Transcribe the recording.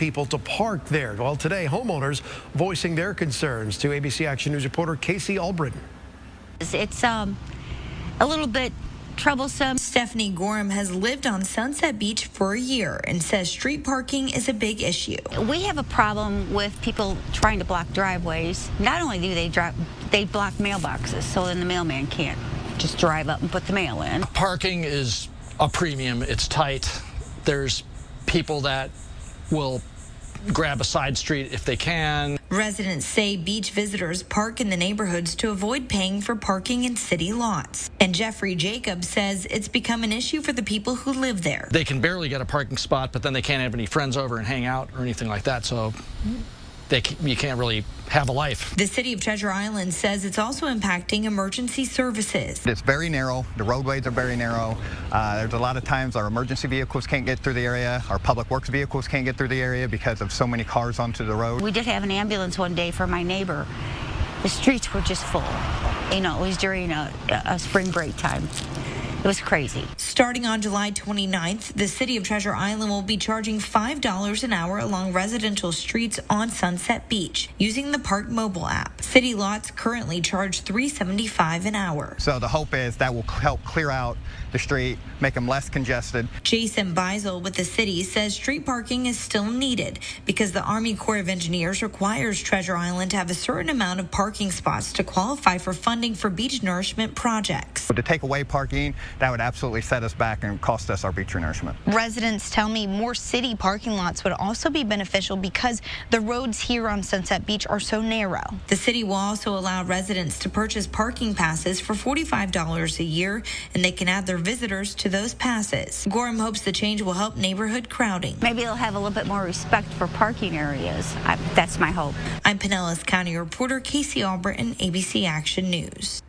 people to park there. Well, today, homeowners voicing their concerns to ABC Action News reporter Casey Albritton. It's a little bit troublesome. Stephanie Gorham has lived on Sunset Beach for a year and says street parking is a big issue. We have a problem with people trying to block driveways. Not only do they block mailboxes, so then the mailman can't just drive up and put the mail in. Parking is a premium. It's tight. There's people that will grab a side street if they can. Residents say beach visitors park in the neighborhoods to avoid paying for parking in city lots. And Jeffrey Jacobs says it's become an issue for the people who live there. They can barely get a parking spot, but then they can't have any friends over and hang out or anything like that, so you can't really have a life. The city of Treasure Island says it's also impacting emergency services. It's very narrow. The roadways are very narrow. There's a lot of times our emergency vehicles can't get through the area. Our public works vehicles can't get through the area because of so many cars onto the road. We did have an ambulance one day for my neighbor. The streets were just full. You know, it was during a spring break time. It was crazy. Starting on July 29th, the city of Treasure Island will be charging $5 an hour along residential streets on Sunset Beach using the Park mobile app. City lots currently charge $3.75 an hour. So the hope is that will help clear out the street, make them less congested. Jason Beisel with the city says street parking is still needed because the Army Corps of Engineers requires Treasure Island to have a certain amount of parking spots to qualify for funding for beach nourishment projects. To take away parking, that would absolutely set us back and cost us our beach nourishment. Residents tell me more city parking lots would also be beneficial because the roads here on Sunset Beach are so narrow. The city will also allow residents to purchase parking passes for $45 a year, and they can add their visitors to those passes. Gorham hopes the change will help neighborhood crowding. Maybe they'll have a little bit more respect for parking areas. That's my hope. I'm Pinellas County reporter Casey Albritton, ABC Action News.